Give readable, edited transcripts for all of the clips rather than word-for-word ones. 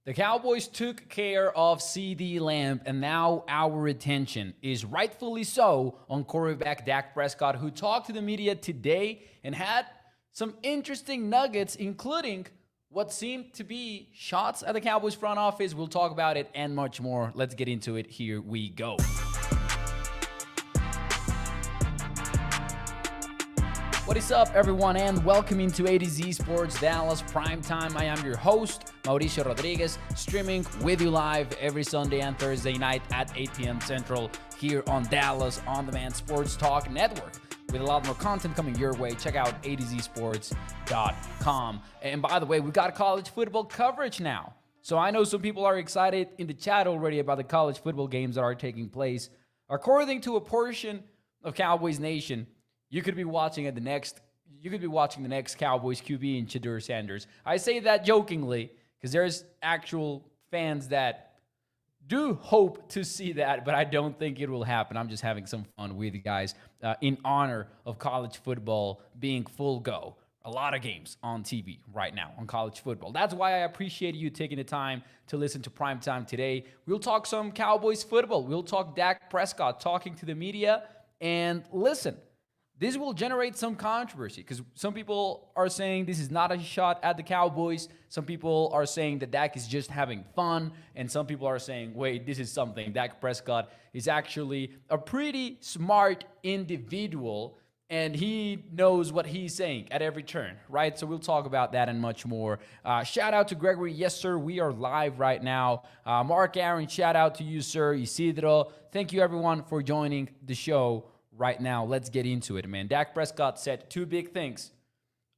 The Cowboys took care of CeeDee Lamb, and now our attention is rightfully so on quarterback Dak Prescott, who talked to the media today and had some interesting nuggets, including what seemed to be shots at the Cowboys front office. We'll talk about it and much more. Let's get into it. Here we go. What is up, everyone, and welcome into A to Z Sports Dallas Primetime. I am your host, Mauricio Rodriguez, streaming with you live every Sunday and Thursday night at 8 p.m. Central here on Dallas On Demand Sports Talk Network. With a lot more content coming your way, check out atozsports.com. And by the way, we've got college football coverage now. So I know some people are excited in the chat already about the college football games that are taking place. According to a portion of Cowboys Nation, you could be watching the next Cowboys QB in Shedeur Sanders. I say that jokingly because there's actual fans that do hope to see that, but I don't think it will happen. I'm just having some fun with you guys in honor of college football being full go. A lot of games on TV right now on college football. That's why I appreciate you taking the time to listen to Primetime today. We'll talk some Cowboys football. We'll talk Dak Prescott talking to the media. And listen, this will generate some controversy because some people are saying this is not a shot at the Cowboys. Some people are saying that Dak is just having fun. And some people are saying, wait, this is something. Dak Prescott is actually a pretty smart individual, and he knows what he's saying at every turn, right? So we'll talk about that and much more. Shout out to Gregory. Yes, sir, we are live right now. Mark Aaron, shout out to you, sir. Isidro, thank you, everyone, for joining the show right now. Let's get into it, man. Dak Prescott said two big things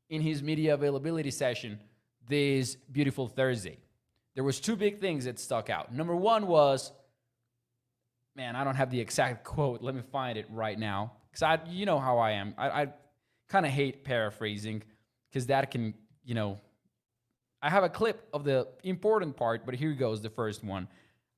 in his media availability session this beautiful Thursday. There was two big things that stuck out. Number one was, man, I don't have the exact quote. Let me find it right now. Because you know how I am. I kind of hate paraphrasing because that can, I have a clip of the important part, but here goes the first one.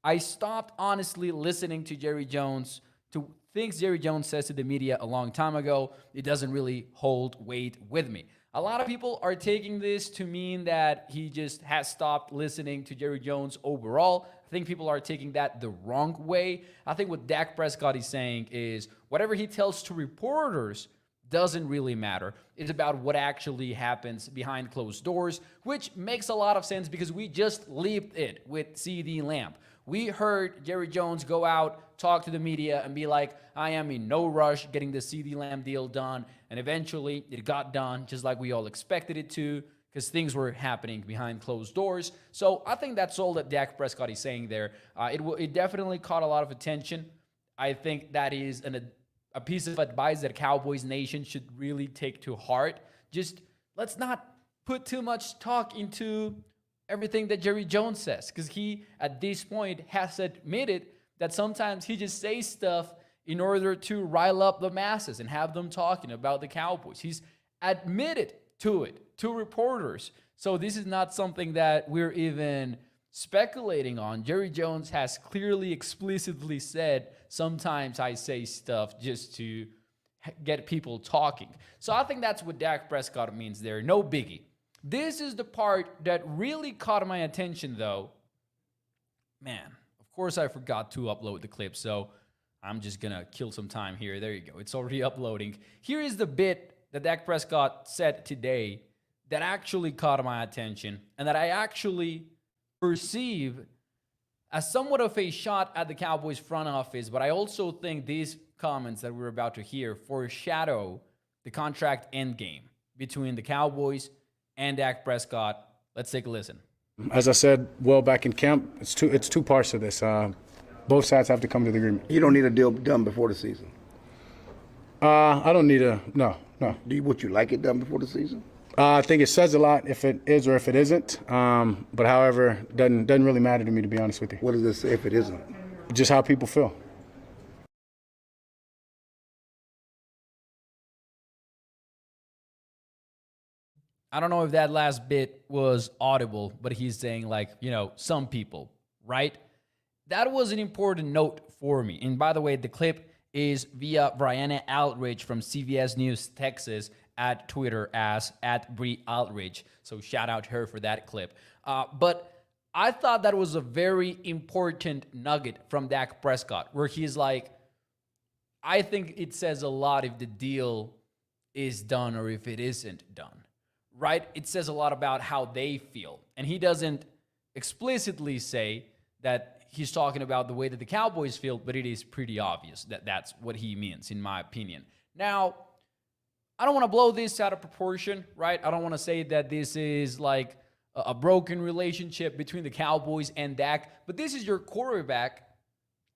I stopped honestly listening to Jerry Jones, to things Jerry Jones says to the media a long time ago. It doesn't really hold weight with me. A lot of people are taking this to mean that he just has stopped listening to Jerry Jones overall. I think people are taking that the wrong way. I think what Dak Prescott is saying is whatever he tells to reporters doesn't really matter. It's about what actually happens behind closed doors, which makes a lot of sense because we just lived it with CeeDee Lamb. We heard Jerry Jones go out, talk to the media, and be like, I am in no rush getting the CeeDee Lamb deal done. And eventually, it got done just like we all expected it to because things were happening behind closed doors. So I think that's all that Dak Prescott is saying there. It definitely caught a lot of attention. I think that is a piece of advice that Cowboys Nation should really take to heart. Just let's not put too much talk into everything that Jerry Jones says, because he, at this point, has admitted that sometimes he just says stuff in order to rile up the masses and have them talking about the Cowboys. He's admitted to it, to reporters. So this is not something that we're even speculating on. Jerry Jones has clearly, explicitly said, sometimes I say stuff just to get people talking. So I think that's what Dak Prescott means there. No biggie. This is the part that really caught my attention, though. Man, of course I forgot to upload the clip, so I'm just going to kill some time here. There you go. It's already uploading. Here is the bit that Dak Prescott said today that actually caught my attention and that I actually perceive as somewhat of a shot at the Cowboys front office, but I also think these comments that we're about to hear foreshadow the contract endgame between the Cowboys and Dak Prescott. Let's take a listen. As I said, well, back in camp, it's two parts to this. Both sides have to come to the agreement. You don't need a deal done before the season. I don't need no. Would you like it done before the season? I think it says a lot if it is or if it isn't. But however, doesn't really matter to me, to be honest with you. What does it say if it isn't? Just how people feel. I don't know if that last bit was audible, but he's saying some people, right? That was an important note for me. And by the way, the clip is via Brianna Aldridge from CBS News Texas at Twitter as @BrieAldridge. So shout out to her for that clip. But I thought that was a very important nugget from Dak Prescott, where he's like, I think it says a lot if the deal is done or if it isn't done, right? It says a lot about how they feel. And he doesn't explicitly say that he's talking about the way that the Cowboys feel, but it is pretty obvious that that's what he means, in my opinion. Now, I don't want to blow this out of proportion, right? I don't want to say that this is like a broken relationship between the Cowboys and Dak, but this is your quarterback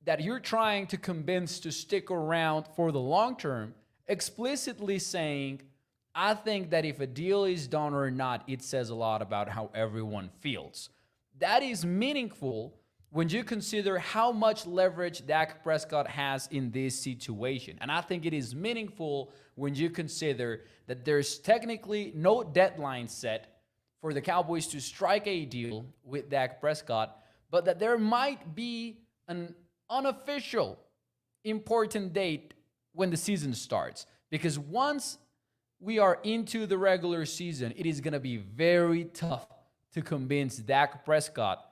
that you're trying to convince to stick around for the long term, explicitly saying, I think that if a deal is done or not, it says a lot about how everyone feels. That is meaningful when you consider how much leverage Dak Prescott has in this situation. And I think it is meaningful when you consider that there's technically no deadline set for the Cowboys to strike a deal with Dak Prescott, but that there might be an unofficial important date when the season starts. Because once we are into the regular season, it is going to be very tough to convince Dak Prescott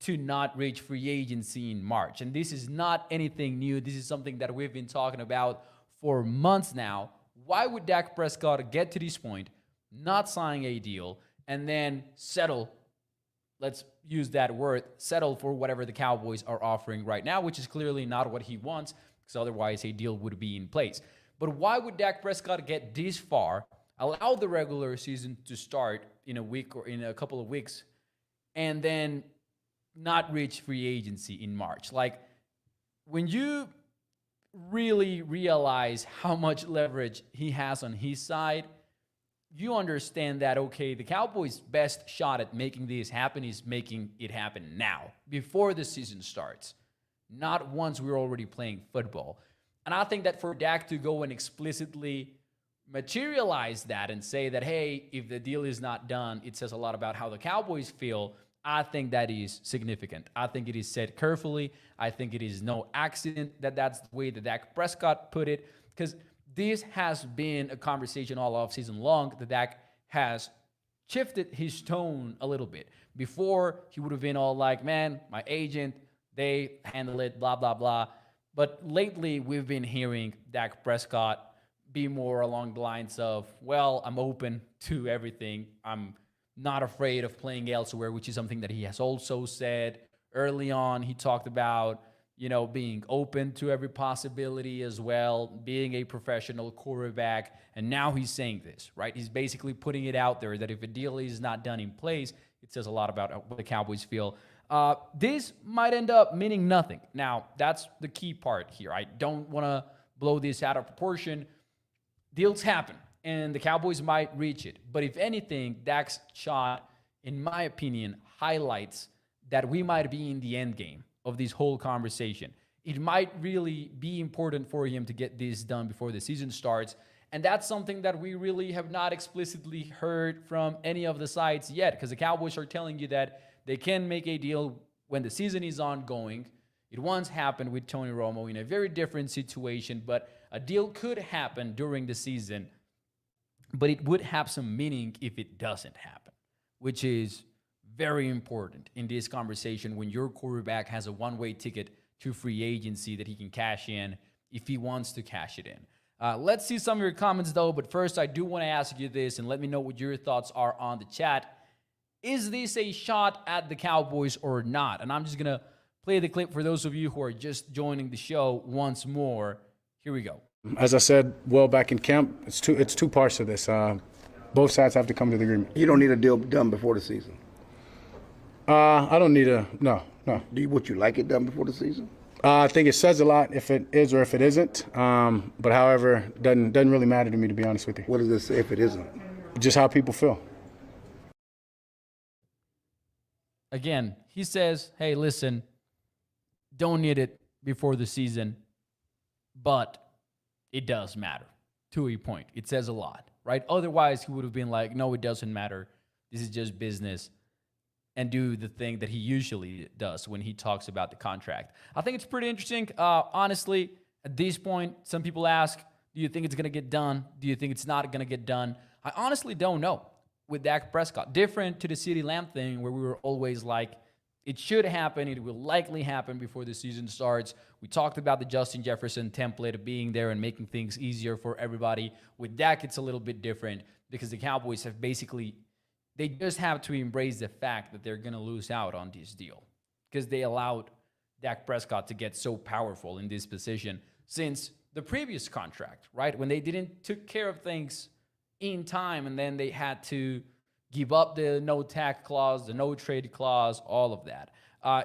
to not reach free agency in March. And this is not anything new. This is something that we've been talking about for months now. Why would Dak Prescott get to this point, not signing a deal, and then settle, let's use that word, settle for whatever the Cowboys are offering right now, which is clearly not what he wants, because otherwise a deal would be in place. But why would Dak Prescott get this far, allow the regular season to start in a week or in a couple of weeks, and then not reach free agency in March? Like, when you really realize how much leverage he has on his side, you understand that, okay, the Cowboys' best shot at making this happen is making it happen now, before the season starts, not once we're already playing football. And I think that for Dak to go and explicitly materialize that and say that, hey, if the deal is not done, it says a lot about how the Cowboys feel, I think that is significant. I think it is said carefully. I think it is no accident that that's the way that Dak Prescott put it, because this has been a conversation all offseason long that Dak has shifted his tone a little bit. Before, he would have been all like, man, my agent, they handle it, blah, blah, blah. But lately, we've been hearing Dak Prescott be more along the lines of, well, I'm open to everything. I'm not afraid of playing elsewhere, which is something that he has also said early on. He talked about, being open to every possibility as well, being a professional quarterback. And now he's saying this, right? He's basically putting it out there that if a deal is not done in place, it says a lot about what the Cowboys feel. This might end up meaning nothing. Now, that's the key part here. I don't want to blow this out of proportion. Deals happen, and the Cowboys might reach it. But if anything, Dak's shot, in my opinion, highlights that we might be in the end game of this whole conversation. It might really be important for him to get this done before the season starts. And that's something that we really have not explicitly heard from any of the sides yet, because the Cowboys are telling you that they can make a deal when the season is ongoing. It once happened with Tony Romo in a very different situation, but a deal could happen during the season, but it would have some meaning if it doesn't happen, which is very important in this conversation when your quarterback has a one-way ticket to free agency that he can cash in if he wants to cash it in. Let's see some of your comments, though, but first I do want to ask you this, and let me know what your thoughts are on the chat. Is this a shot at the Cowboys or not? And I'm just going to play the clip for those of you who are just joining the show once more. Here we go. As I said, well, back in camp, it's two parts to this. Both sides have to come to the agreement. You don't need a deal done before the season. I don't need no. Would you like it done before the season? I think it says a lot if it is or if it isn't. But however, doesn't really matter to me, to be honest with you. What does this say if it isn't? Just how people feel. Again, he says, hey, listen, don't need it before the season, but it does matter to a point. It says a lot, right? Otherwise, he would have been like, no, it doesn't matter. This is just business, and do the thing that he usually does when he talks about the contract. I think it's pretty interesting. Honestly, at this point, some people ask, do you think it's going to get done? Do you think it's not going to get done? I honestly don't know with Dak Prescott. Different to the CeeDee Lamb thing where we were always like, It should happen. It will likely happen before the season starts. We talked about the Justin Jefferson template being there and making things easier for everybody. With Dak, it's a little bit different because the Cowboys have basically, they just have to embrace the fact that they're going to lose out on this deal because they allowed Dak Prescott to get so powerful in this position since the previous contract, right? When they didn't took care of things in time and then they had to give up the no tag clause, the no trade clause, all of that.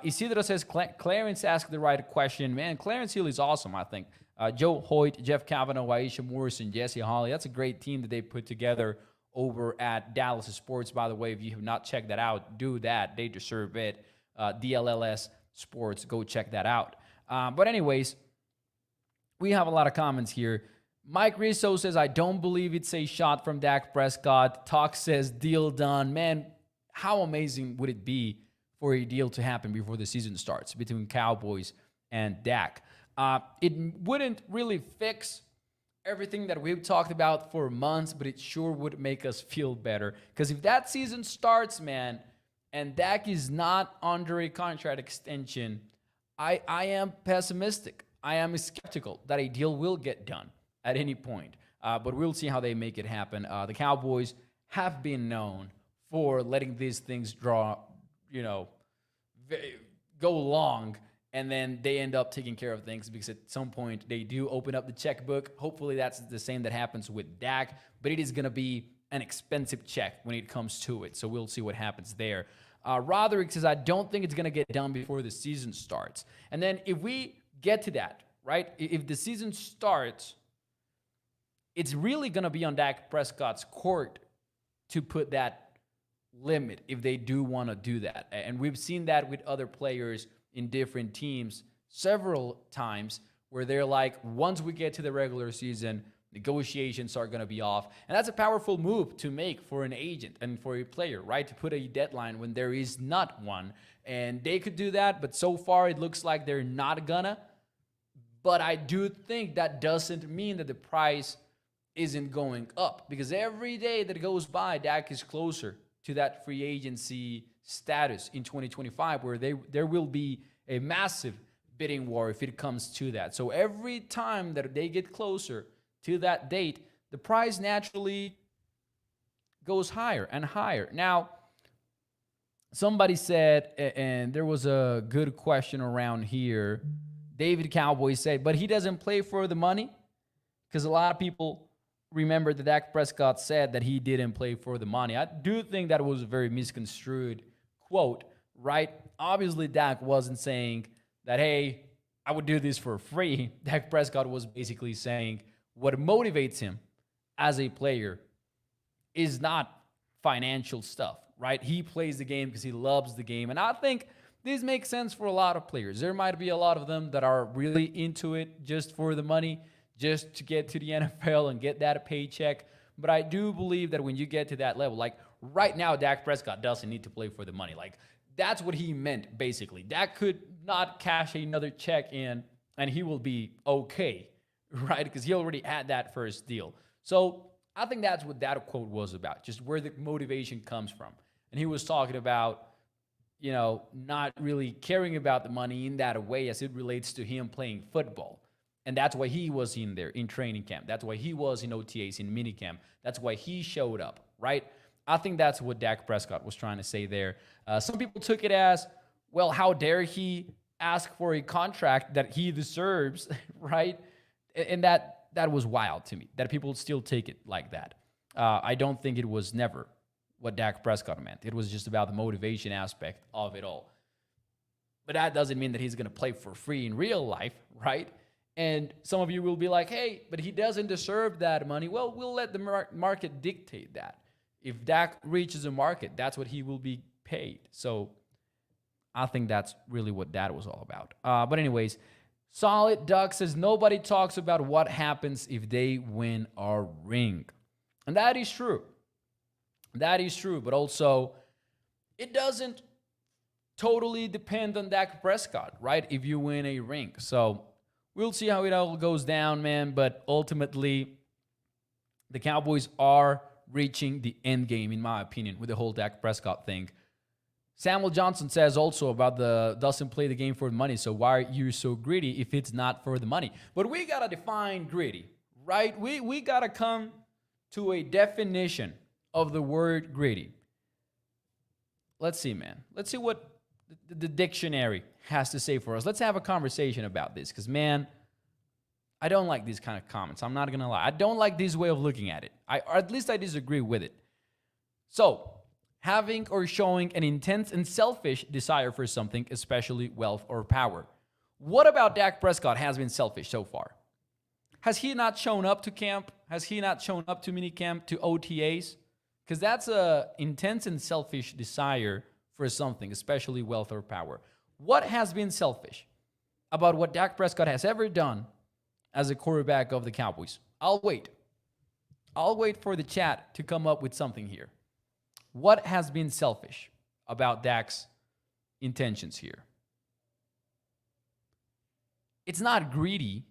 Isidro says, Clarence asked the right question. Man, Clarence Hill is awesome, I think. Joe Hoyt, Jeff Kavanaugh, Aisha Morrison, Jesse Holly. That's a great team that they put together over at Dallas Sports. By the way, if you have not checked that out, do that. They deserve it. DLLS Sports, go check that out. But anyways, we have a lot of comments here. Mike Rizzo says, I don't believe it's a shot from Dak Prescott. Talk says, deal done. Man, how amazing would it be for a deal to happen before the season starts between Cowboys and Dak? It wouldn't really fix everything that we've talked about for months, but it sure would make us feel better. Because if that season starts, man, and Dak is not under a contract extension, I am pessimistic. I am skeptical that a deal will get done at any point. But we'll see how they make it happen. The Cowboys have been known for letting these things go long, and then they end up taking care of things because at some point they do open up the checkbook. Hopefully that's the same that happens with Dak, but it is going to be an expensive check when it comes to it. So we'll see what happens there. Roderick says, I don't think it's going to get done before the season starts. And then if we get to that, right, if the season starts, it's really going to be on Dak Prescott's court to put that limit if they do want to do that. And we've seen that with other players in different teams several times where they're like, once we get to the regular season, negotiations are going to be off. And that's a powerful move to make for an agent and for a player, right? To put a deadline when there is not one. And they could do that, but so far it looks like they're not gonna. But I do think that doesn't mean that the price isn't going up, because every day that goes by, Dak is closer to that free agency status in 2025, where there will be a massive bidding war if it comes to that. So every time that they get closer to that date, the price naturally goes higher and higher. Now, somebody said, and there was a good question around here, David Cowboy said, but he doesn't play for the money? Because a lot of people remember that Dak Prescott said that he didn't play for the money. I do think that was a very misconstrued quote, right? Obviously, Dak wasn't saying that, hey, I would do this for free. Dak Prescott was basically saying what motivates him as a player is not financial stuff, right? He plays the game because he loves the game. And I think this makes sense for a lot of players. There might be a lot of them that are really into it just for the money, just to get to the NFL and get that paycheck. But I do believe that when you get to that level, like right now, Dak Prescott doesn't need to play for the money. Like that's what he meant, basically. Dak could not cash another check in and he will be okay, right? Because he already had that first deal. So I think that's what that quote was about, just where the motivation comes from. And he was talking about, you know, not really caring about the money in that way as it relates to him playing football. And that's why he was in there in training camp. That's why he was in OTAs, in minicamp. That's why he showed up, right? I think that's what Dak Prescott was trying to say there. Some people took it as, well, how dare he ask for a contract that he deserves, right? And that was wild to me, that people still take it like that. I don't think it was never what Dak Prescott meant. It was just about the motivation aspect of it all. But that doesn't mean that he's going to play for free in real life, right? And some of you will be like, hey, but he doesn't deserve that money. Well, we'll let the market dictate that. If Dak reaches a market, that's what he will be paid. So I think that's really what that was all about. But anyways, Solid Duck says, nobody talks about what happens if they win a ring. And that is true. That is true. But also, it doesn't totally depend on Dak Prescott, right? If you win a ring. So we'll see how it all goes down, man. But ultimately, the Cowboys are reaching the end game, in my opinion, with the whole Dak Prescott thing. Samuel Johnson says also about the doesn't play the game for the money. So why are you so greedy if it's not for the money? But we got to define greedy, right? We got to come to a definition of the word greedy. Let's see, man. Let's see what the dictionary has to say for us. Let's have a conversation about this because, man, I don't like these kind of comments. I'm not going to lie. I don't like this way of looking at it. Or at least I disagree with it. So, having or showing an intense and selfish desire for something, especially wealth or power. What about Dak Prescott has been selfish so far? Has he not shown up to camp? Has he not shown up to minicamp, to OTAs? Because that's a intense and selfish desire for something, especially wealth or power. What has been selfish about what Dak Prescott has ever done as a quarterback of the Cowboys? I'll wait. I'll wait for the chat to come up with something here. What has been selfish about Dak's intentions here? It's not greedy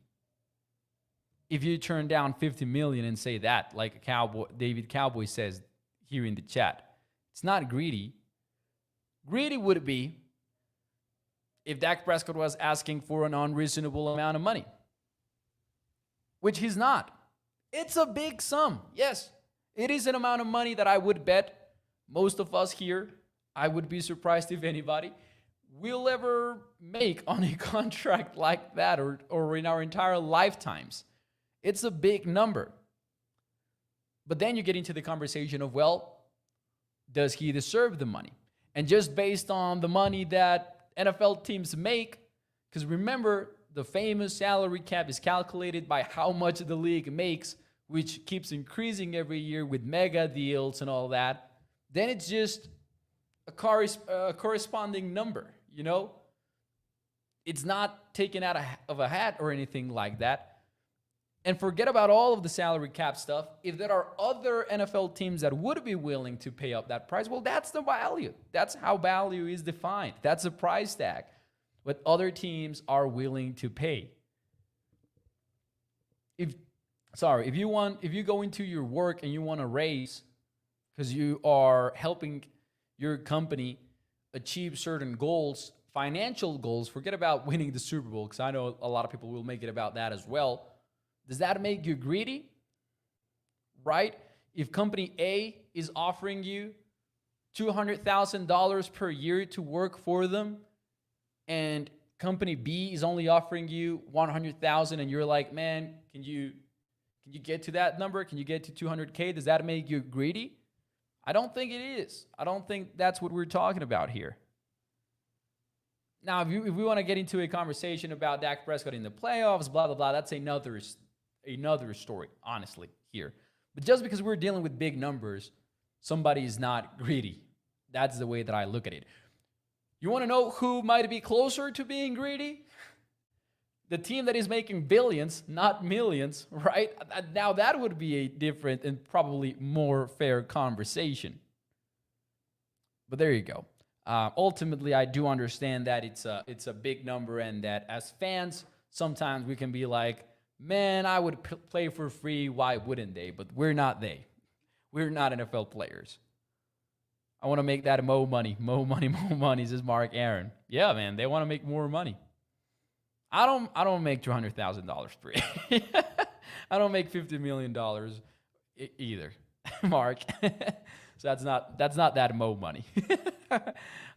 if you turn down $50 million and say that, like David Cowboy says here in the chat. It's not greedy. Greedy would be if Dak Prescott was asking for an unreasonable amount of money, which he's not. It's a big sum. Yes, it is an amount of money that I would bet most of us here, I would be surprised if anybody, will ever make on a contract like that or in our entire lifetimes. It's a big number. But then you get into the conversation of, well, does he deserve the money? And just based on the money that NFL teams make, because remember, the famous salary cap is calculated by how much the league makes, which keeps increasing every year with mega deals and all that. Then it's just a corresponding number, you know? It's not taken out of a hat or anything like that. And forget about all of the salary cap stuff. If there are other NFL teams that would be willing to pay up that price, well, that's the value. That's how value is defined. That's a price tag. What other teams are willing to pay. If you go into your work and you want to raise because you are helping your company achieve certain goals, financial goals, forget about winning the Super Bowl, because I know a lot of people will make it about that as well. Does that make you greedy? Right? If company A is offering you $200,000 per year to work for them, and company B is only offering you $100,000, and you're like, man, can you get to that number? Can you get to 200K? Does that make you greedy? I don't think it is. I don't think that's what we're talking about here. Now, if we want to get into a conversation about Dak Prescott in the playoffs, blah, blah, blah, that's another story, honestly, here. But just because we're dealing with big numbers, somebody is not greedy. That's the way that I look at it. You want to know who might be closer to being greedy? The team that is making billions, not millions, right? Now that would be a different and probably more fair conversation. But there you go. Ultimately, I do understand that it's a big number, and that as fans, sometimes we can be like, man, I would play for free. Why wouldn't they? But we're not they. We're not NFL players. I want to make that more money, says Mark Aaron. Yeah, man, they want to make more money. I don't make $200,000 per year. I don't make $50 million either, Mark. So that's not that mo money.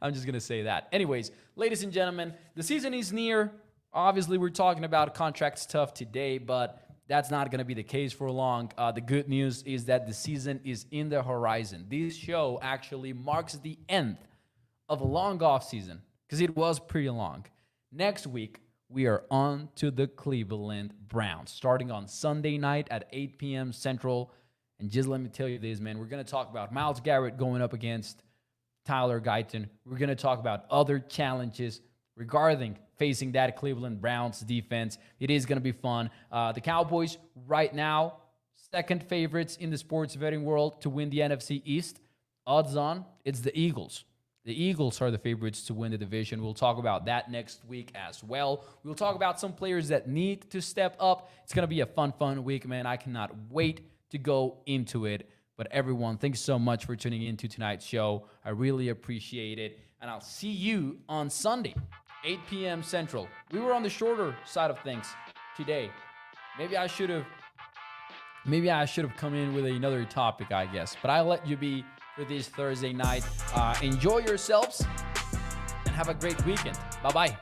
I'm just gonna say that. Anyways, ladies and gentlemen, the season is near. Obviously, we're talking about contract stuff today, but that's not gonna be the case for long. The good news is that the season is in the horizon. This show actually marks the end of a long off season because it was pretty long. Next week, we are on to the Cleveland Browns, starting on Sunday night at 8 p.m. Central. And just let me tell you this, man, we're going to talk about Myles Garrett going up against Tyler Guyton. We're going to talk about other challenges regarding facing that Cleveland Browns defense. It is going to be fun. The Cowboys right now, second favorites in the sports betting world to win the NFC East. Odds on, it's the Eagles. The Eagles are the favorites to win the division. We'll talk about that next week as well. We'll talk about some players that need to step up. It's going to be a fun week, man. I cannot wait to go into it. But everyone, thanks so much for tuning into tonight's show. I really appreciate it. and I'll see you on Sunday, 8 p.m. Central. We were on the shorter side of things today. Maybe I should have come in with another topic, I guess. But I'll let you be for this Thursday night. Enjoy yourselves and have a great weekend. Bye-bye.